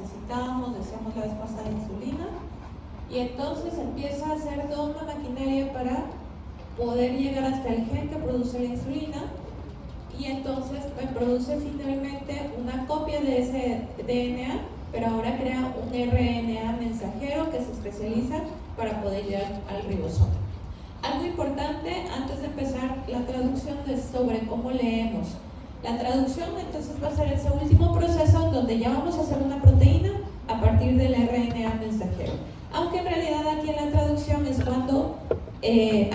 necesitábamos, decíamos la vez pasada, insulina, y entonces empieza a hacer toda una maquinaria para poder llegar hasta el gen que produce la insulina, y entonces me produce finalmente una copia de ese DNA, pero ahora crea un RNA mensajero que se especializa para poder llegar al ribosoma. Algo importante antes de empezar la traducción es sobre cómo leemos. La traducción entonces va a ser ese último proceso donde ya vamos a hacer una proteína a partir del RNA mensajero. Aunque en realidad aquí en la traducción es cuando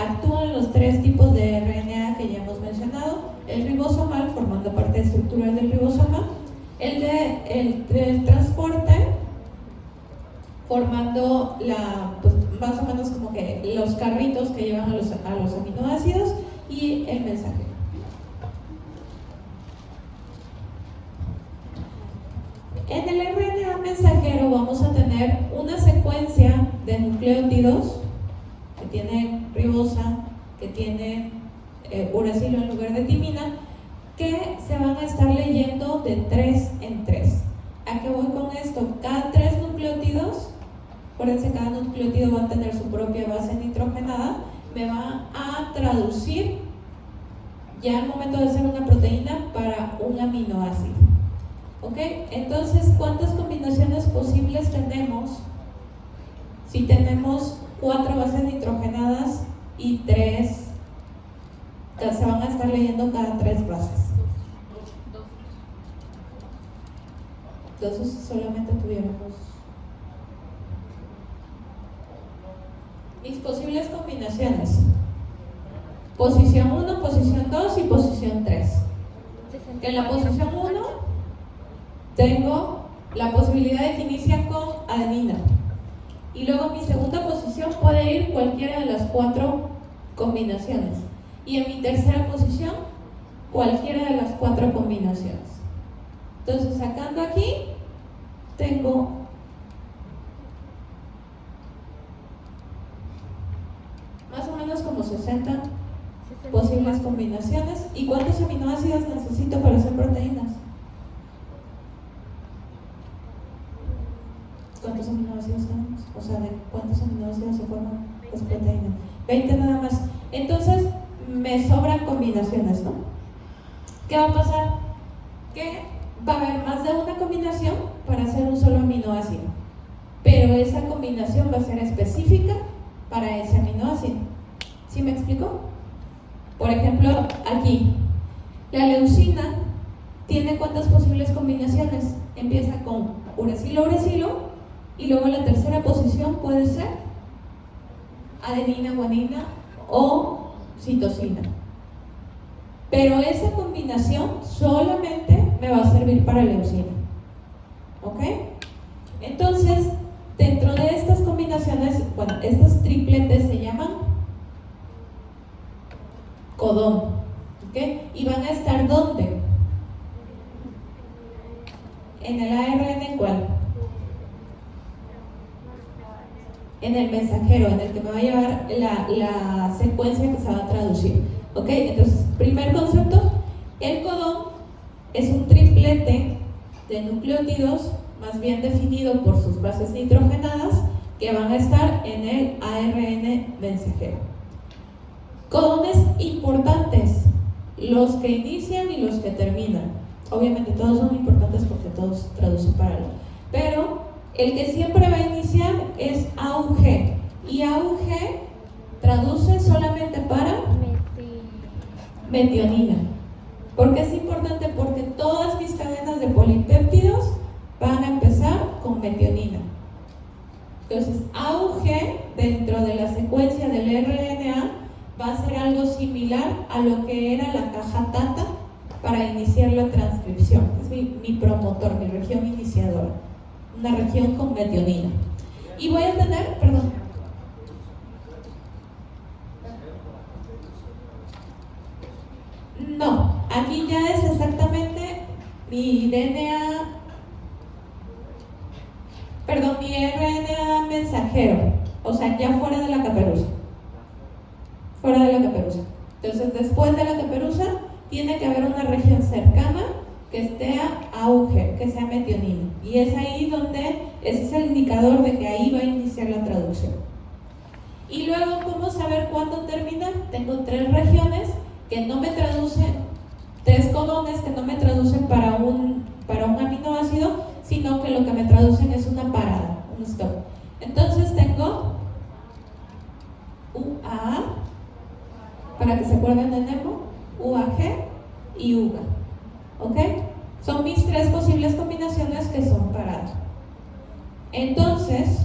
actúan los tres tipos de RNA que ya hemos mencionado: el ribosomal, formando parte estructural del ribosoma, el transporte, formando pues, más o menos como que los carritos que llevan a los aminoácidos, y el mensajero. En el RNA mensajero vamos a tener una secuencia de nucleótidos que tiene ribosa, que tiene uracilo en lugar de timina, que se van a estar leyendo de 3 en 3. ¿A qué voy con esto? Cada 3 nucleótidos, acuérdense, cada nucleótido va a tener su propia base nitrogenada, me va a traducir ya al momento de hacer una proteína para un aminoácido. ¿Ok? Entonces, ¿cuántas combinaciones posibles tenemos si tenemos 4 bases nitrogenadas y 3 que se van a estar leyendo cada 3 bases? Entonces solamente tuviéramos mis posibles combinaciones: posición 1, posición 2 y posición 3. En la posición 1 tengo la posibilidad de que inicie con adenina, y luego mi segunda posición puede ir cualquiera de las 4 combinaciones, y en mi tercera posición cualquiera de las 4 combinaciones. Entonces, sacando aquí, tengo más o menos como 60 posibles combinaciones. ¿Y cuántos aminoácidos necesito para hacer proteínas? ¿Cuántos aminoácidos tenemos? O sea, ¿de cuántos aminoácidos se forman las proteínas? 20 nada más. Entonces, me sobran combinaciones, ¿no? ¿Qué va a pasar? Que va a haber más de una combinación para hacer un solo aminoácido, pero esa combinación va a ser específica para ese aminoácido. ¿Sí me explico? Por ejemplo, aquí, la leucina tiene ¿cuántas posibles combinaciones? Empieza con uracilo, y luego la tercera posición puede ser adenina, guanina o citosina. Pero esa combinación solamente me va a servir para leucina. ¿Ok? Entonces, dentro de estas combinaciones, bueno, estos tripletes se llaman codón. ¿Ok? Y van a estar ¿dónde? En el ARN, ¿cuál? En el mensajero, en el que me va a llevar la secuencia que se va a traducir. ¿Ok? Entonces, primer concepto, el codón es un triplete de nucleótidos, más bien definido por sus bases nitrogenadas, que van a estar en el ARN mensajero. Codones importantes, los que inician y los que terminan. Obviamente todos son importantes porque todos traducen para algo, pero el que siempre va a iniciar es AUG, y AUG traduce solamente para metionina. ¿Por qué es importante? Porque todas mis cadenas de polipéptidos van a empezar con metionina. Entonces, AUG dentro de la secuencia del RNA va a ser algo similar a lo que era la caja TATA para iniciar la transcripción. Es mi promotor, mi región iniciadora, una región con metionina. Y voy a tener, perdón, no, aquí ya es exactamente mi DNA, perdón, mi RNA mensajero, o sea, ya fuera de la caperuza. Fuera de la caperuza. Entonces, después de la caperuza, tiene que haber una región cercana que esté a AUG, que sea metionina. Y Y es ahí donde ese es el indicador de que ahí va a iniciar la traducción. Y luego, ¿cómo saber cuándo terminar? Tengo 3 regiones que no me traducen, 3 codones que no me traducen para un aminoácido, sino que lo que me traducen es una parada, un stop. Entonces tengo UAA, para que se acuerden de Nemo, UAG y UGA. ¿Ok? Son mis 3 posibles combinaciones que son paradas. Entonces,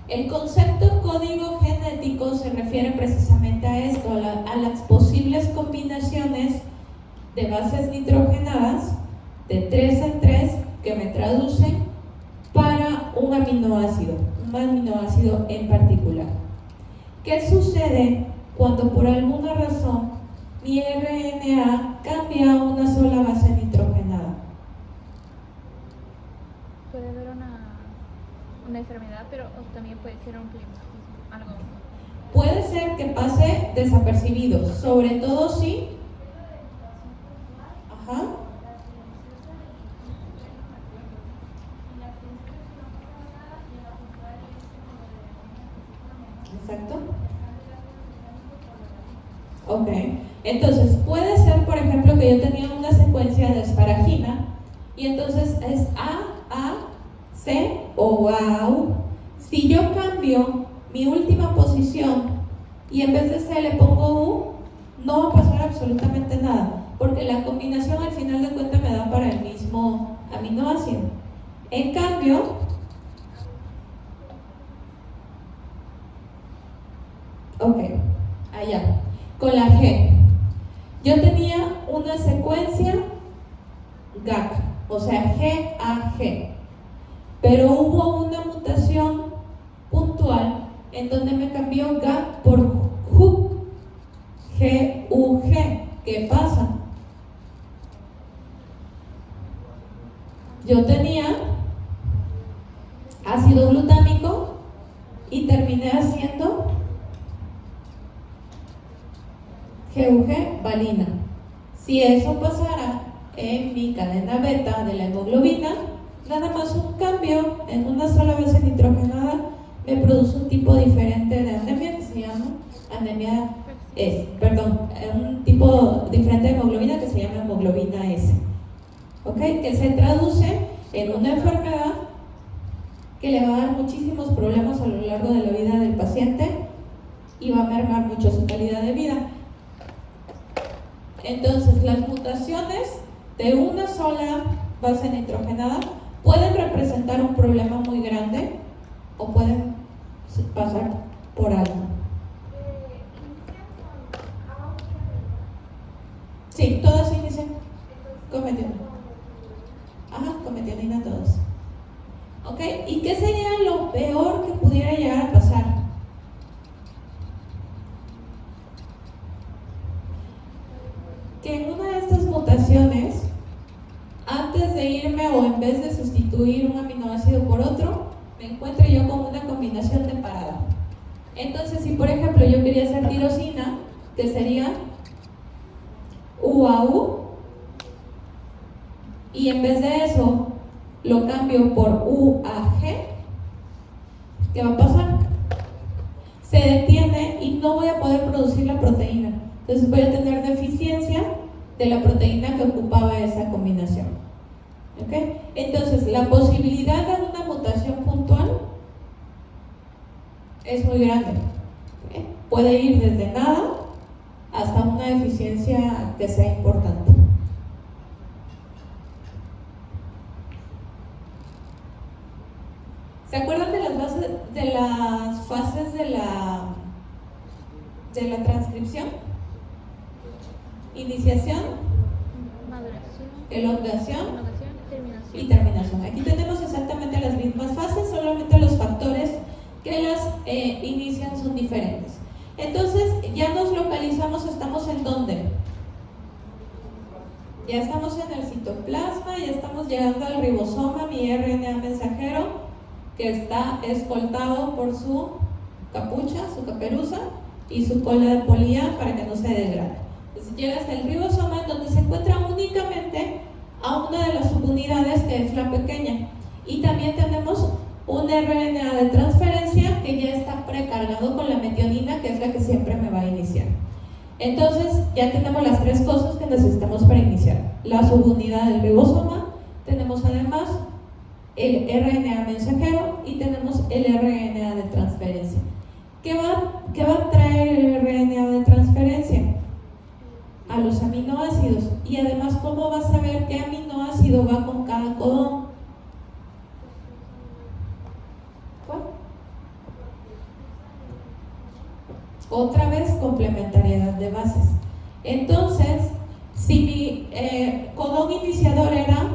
el concepto código genético se refiere precisamente a esto, a las posibles combinaciones de bases nitrogenadas de 3 en 3 que me traducen para un aminoácido en particular. ¿Qué sucede cuando por alguna razón mi RNA cambia a una sola base nitrogenada? Puede haber una enfermedad, pero también puede ser un clima, algo. Puede ser que pase desapercibido, sobre todo si... Ajá. Exacto. Ok. Entonces, puede ser, por ejemplo, que yo tenía una secuencia de asparagina y entonces es A, C o A, U. Si yo cambio mi última posición y en vez de C le pongo U, no va a pasar absolutamente nada, porque la combinación al final de cuentas me da para el mismo aminoácido. En cambio, ok, allá, con la G, yo tenía una secuencia GAG, o sea, GAG, pero hubo una mutación puntual en donde me cambió GAG por GUG, GUG. ¿Qué pasa? Yo tenía ácido glutámico y terminé haciendo GUG valina. Si eso pasara en mi cadena beta de la hemoglobina, nada más un cambio en una sola base nitrogenada me produce un tipo diferente de anemia que se llama anemia S, un tipo diferente de hemoglobina que se llama hemoglobina S, ¿ok? Que se traduce en una enfermedad que le va a dar muchísimos problemas a lo largo de la vida del paciente y va a mermar mucho su calidad de vida. Entonces, las mutaciones de una sola base nitrogenada pueden representar un problema muy grande o pueden pasar por algo. Sí, todas inician con metionina. Ajá, con metionina todas. ¿Ok? ¿Y qué sería lo peor que pudiera llegar a pasar? Que en una de estas mutaciones, antes de irme o en vez de sustituir un aminoácido por otro, me encuentre yo con una combinación de parada. Entonces, si por ejemplo yo quería hacer tirosina, que sería UAU, y en vez de eso lo cambio por UAG, ¿qué va a pasar? Se detiene y no voy a poder producir la proteína. Entonces voy a tener deficiencia de la proteína que ocupaba esa combinación. ¿Okay? Entonces, la posibilidad de una mutación puntual es muy grande. ¿Okay? Puede ir desde nada hasta una deficiencia que sea importante. ¿Se acuerdan de las fases de la transcripción? Iniciación, Maduración, elongación terminación. y terminación. Aquí tenemos exactamente las mismas fases, solamente los factores que las inician son diferentes. Entonces, ya nos localizamos, ¿estamos en dónde? Ya estamos en el citoplasma, ya estamos llegando al ribosoma, mi RNA mensajero, que está escoltado por su capucha, su caperuza y su cola de polía para que no se degrade. Entonces llega hasta el ribosoma, donde se encuentra únicamente que es la pequeña. Y también tenemos un RNA de transferencia que ya está precargado con la metionina, que es la que siempre me va a iniciar. Entonces, ya tenemos las tres cosas que necesitamos para iniciar. La subunidad del ribosoma, tenemos además el RNA mensajero y tenemos el RNA de transferencia. ¿Qué va a traer el RNA de transferencia? A los aminoácidos. Y además, ¿cómo vas a saber qué aminoácido va con cada codón? ¿Cuál? Otra vez, complementariedad de bases. Entonces, si mi codón iniciador era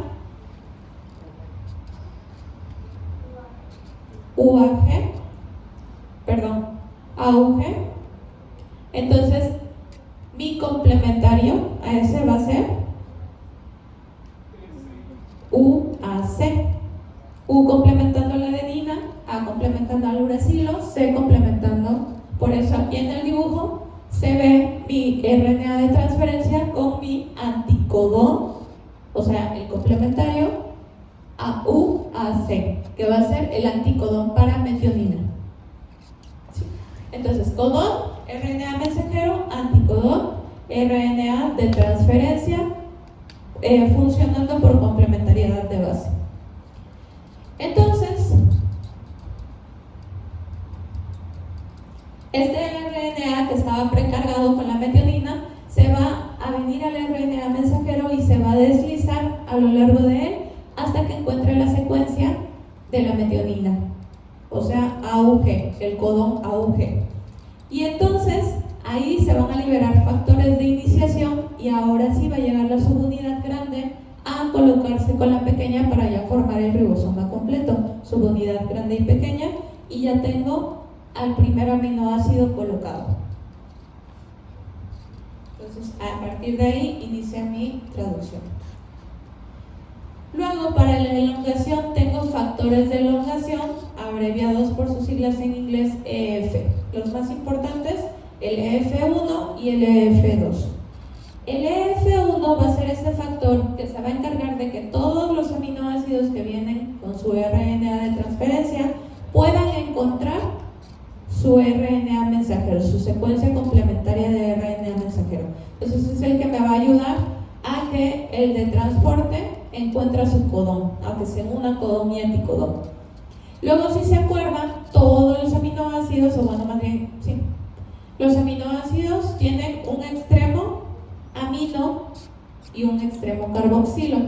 AUG, entonces mi complementario a ese va a ser UAC. U complementando la adenina, A complementando al uracilo, C complementando. Por eso aquí en el dibujo se ve mi RNA de transferencia con mi anticodón, o sea, el complementario AUAC, que va a ser el anticodón para metionina. ¿Sí? Entonces, codón, RNA mensajero, anticodón, RNA de transferencia, funcionando por complementariedad de base. Entonces, este RNA que estaba precargado con la metionina se va a venir al RNA mensajero y se va a deslizar a lo largo de él hasta que encuentre la secuencia de la metionina, o sea, AUG, el codón AUG. Y entonces ahí se van a liberar factores de iniciación y ahora sí va a llegar la subunidad grande a colocarse con la pequeña para ya formar el ribosoma completo. Subunidad grande y pequeña, y ya tengo al primer aminoácido colocado. Entonces, a partir de ahí inicia mi traducción. Luego, para la elongación tengo factores de elongación, abreviados por sus siglas en inglés EF. Los más importantes, el EF1 y el EF2. El EF1 va a ser este factor que se va a encargar de que todos los aminoácidos que vienen con su RNA de transferencia puedan encontrar su RNA mensajero, su secuencia complementaria de RNA mensajero. Entonces es el que me va a ayudar a que el de transporte encuentre su codón, aunque se una codón y anticodón. Luego, si se acuerdan, todos los aminoácidos, o bueno, más bien, sí, los aminoácidos tienen un extremo amino y un extremo carboxilo.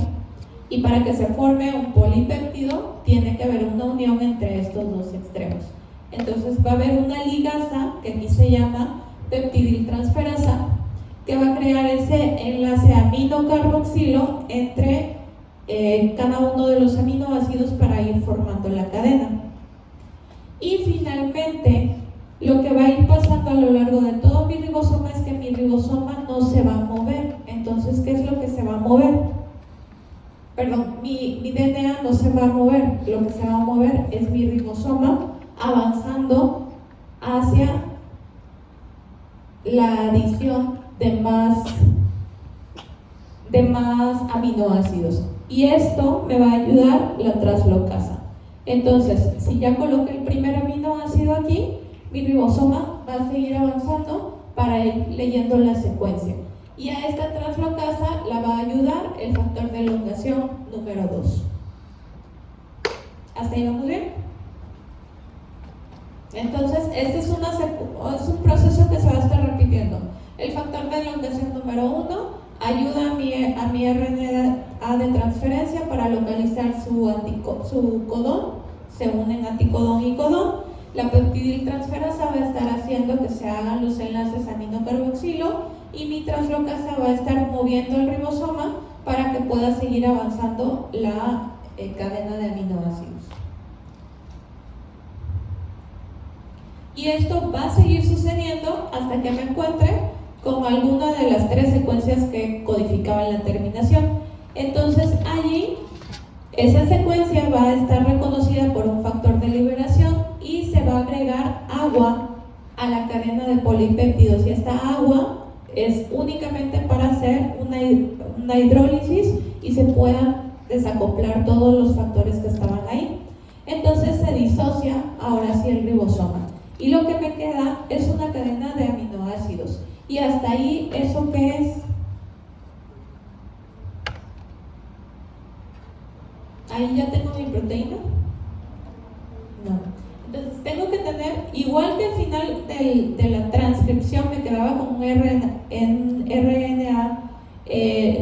Y para que se forme un polipéptido, tiene que haber una unión entre estos dos extremos. Entonces va a haber una ligasa, que aquí se llama peptidiltransferasa, que va a crear ese enlace amino-carboxilo entre cada uno de los aminoácidos para ir formando la cadena. Y finalmente, lo que va a ir pasando a lo largo de todo mi ribosoma es que mi ribosoma no se va a mover. Entonces, ¿qué es lo que se va a mover? Perdón, mi DNA no se va a mover. Lo que se va a mover es mi ribosoma avanzando hacia la adición de más aminoácidos. Y esto me va a ayudar la translocasa. Entonces, si ya coloqué el primer aminoácido aquí, mi ribosoma va a seguir avanzando para ir leyendo la secuencia. Y a esta translocasa la va a ayudar el factor de elongación número 2. ¿Hasta ahí vamos bien? Entonces, este es un proceso que se va a estar repitiendo. El factor de elongación número 1 ayuda a mi RNA de transferencia para localizar su codón. Se unen anticodón y codón. La peptidiltransferasa va a estar haciendo que se hagan los enlaces amino-carboxilo, y mi translocasa va a estar moviendo el ribosoma para que pueda seguir avanzando la cadena de aminoácidos. Y esto va a seguir sucediendo hasta que me encuentre con alguna de las tres secuencias que codificaban la terminación. Entonces allí, esa secuencia va a estar reconocida por un factor de liberación y se va a agregar agua a la cadena de polipéptidos. Y esta agua es únicamente para hacer una hidrólisis y se pueda desacoplar todos los factores que estaban ahí. Entonces se disocia ahora sí el ribosoma. Y lo que me queda es una cadena de aminoácidos. Y hasta ahí, ¿eso qué es? Ahí ya tengo mi proteína. No. Entonces tengo que tener, igual que al final de la transcripción me quedaba con un RNA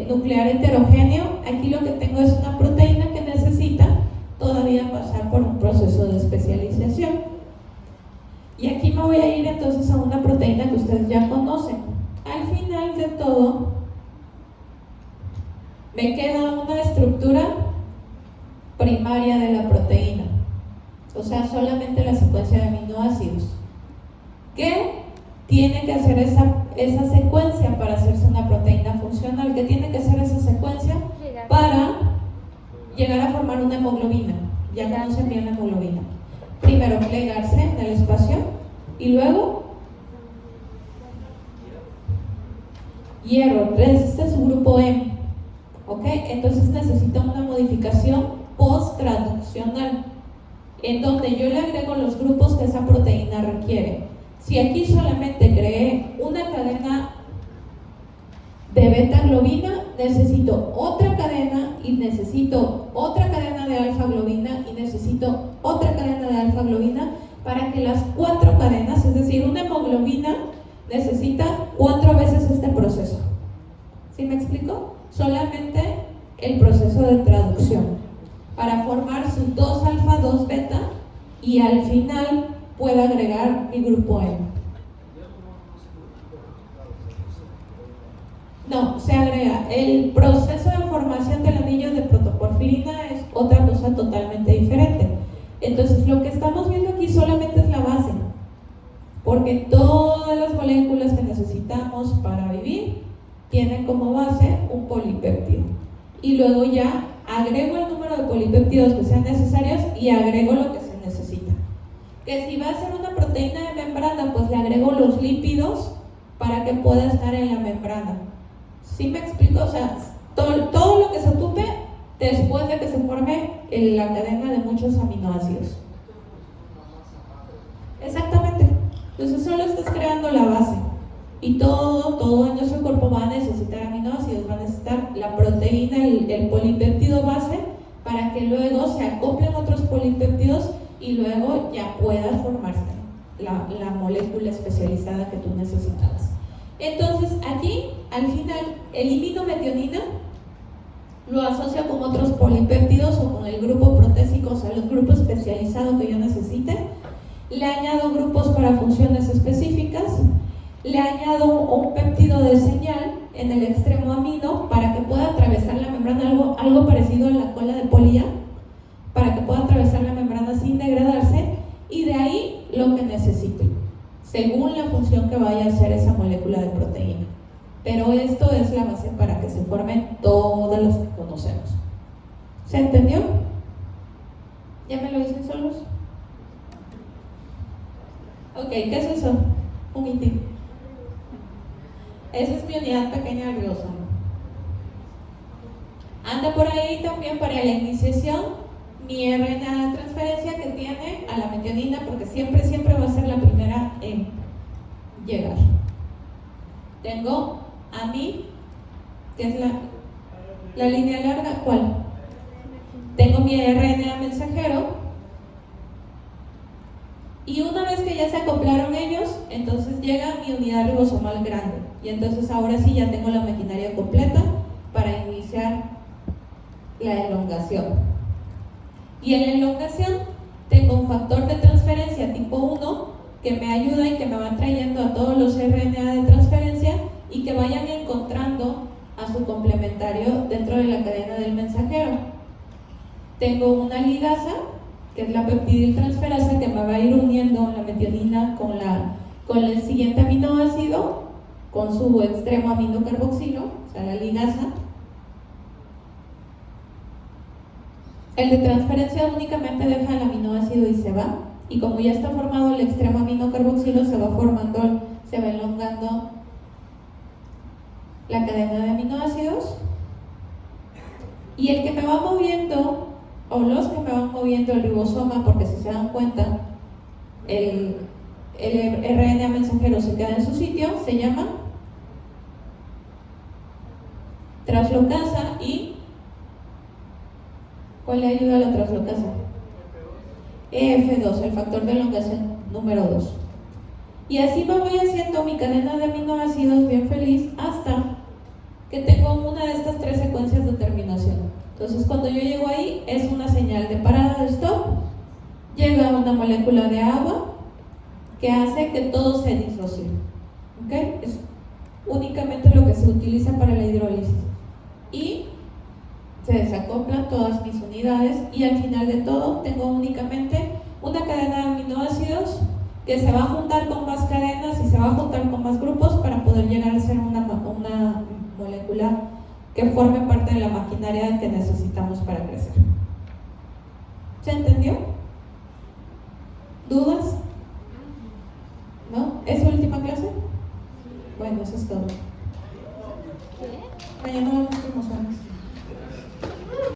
nuclear heterogéneo, aquí lo que tengo es una proteína que necesita todavía pasar por un proceso de especialización. Y aquí me voy a ir entonces a una proteína que ustedes ya conocen. Al final de todo, me queda una estructura primaria de la proteína, o sea, solamente la secuencia de aminoácidos. ¿Qué tiene que hacer esa secuencia para hacerse una proteína funcional? ¿Qué tiene que hacer esa secuencia para llegar a formar una hemoglobina? Ya conocen bien la hemoglobina. Primero, plegarse en el espacio y luego hierro. Este es su grupo M. ¿Ok? Entonces necesita una modificación post-traduccional, en donde yo le agrego los grupos que esa proteína requiere. Si aquí solamente creé una cadena de beta-globina, necesito otra cadena y necesito otra cadena de alfa-globina y necesito otra cadena de alfa-globina para que las 4 cadenas, es decir, una hemoglobina necesita 4 veces este proceso. ¿Sí me explico? Solamente el proceso de traducción para formar su 2 alfa, 2 beta y al final pueda agregar mi grupo M. No, se agrega. El proceso de formación del anillo de protoporfirina es otra cosa totalmente diferente. Entonces, lo que estamos viendo aquí solamente es la base, porque todas las moléculas que necesitamos para vivir tienen como base un polipéptido. Y luego ya agrego el número de polipéptidos que sean necesarios y agrego lo que se necesita. Que si va a ser una proteína de membrana, pues le agrego los lípidos para que pueda estar en la membrana. ¿Sí me explico? O sea, todo lo que se ocupe después de que se forme la cadena de muchos aminoácidos. Exactamente. Entonces solo estás creando la base. Y todo en nuestro cuerpo va a necesitar aminoácidos, va a necesitar la proteína, el polipéptido base, para que luego se acoplen otros polipéptidos y luego ya pueda formarse la molécula especializada que tú necesitabas. Entonces aquí, al final, elimino metionina, lo asocio con otros polipéptidos o con el grupo protésico, o sea, los grupos especializados que yo necesite, le añado grupos para funciones específicas, le añado un péptido de señal en el extremo amino para que pueda atravesar la membrana, algo parecido a la cola de polilla, para que pueda atravesar la membrana sin degradarse, y de ahí lo que necesite, según la función que vaya a hacer esa molécula de proteína. Pero esto es la base para que se formen todas las que conocemos. ¿Se entendió? ¿Ya me lo dicen solos? Ok, ¿qué es eso? Un ITIM. Esa es mi unidad pequeña de ribosoma. Anda por ahí también para la iniciación mi RNA de transferencia que tiene a la metionina, porque siempre va a ser la primera en llegar. Tengo a mí, que es la línea larga, ¿cuál? Tengo mi RNA mensajero. Y una vez que ya se acoplaron ellos, entonces llega mi unidad ribosomal grande. Y entonces ahora sí ya tengo la maquinaria completa para iniciar la elongación. Y en la elongación tengo un factor de transferencia tipo 1 que me ayuda y que me va trayendo a todos los RNA de transferencia y que vayan encontrando a su complementario dentro de la cadena del mensajero. Tengo una ligasa, que es la peptidiltransferasa, que me va a ir uniendo la metionina con el siguiente aminoácido, con su extremo aminocarboxilo, o sea, la ligasa. El de transferencia únicamente deja el aminoácido y se va, y como ya está formado el extremo aminocarboxilo, se va elongando la cadena de aminoácidos. Y el que me va moviendo, o los que me van moviendo el ribosoma, porque si se dan cuenta, el RNA mensajero se queda en su sitio, se llama translocasa. ¿Y cuál le ayuda a la translocasa? EF2, el factor de elongación número 2. Y así me voy haciendo mi cadena de aminoácidos bien feliz hasta que tengo una de estas 3 secuencias de terminación. Entonces cuando yo llego ahí es una señal de parada, de stop, llega una molécula de agua que hace que todo se disocie. ¿Okay? Es únicamente lo que se utiliza para la hidrólisis. Y se desacoplan todas mis unidades y al final de todo tengo únicamente una cadena de aminoácidos que se va a juntar con más cadenas y se va a juntar con más grupos para poder llegar a ser una molécula que forme parte de la maquinaria que necesitamos para crecer. ¿Se entendió? ¿Dudas? ¿No? ¿Es su última clase? Bueno, eso es todo. ¿Qué? Mañana vamos a cromosomas.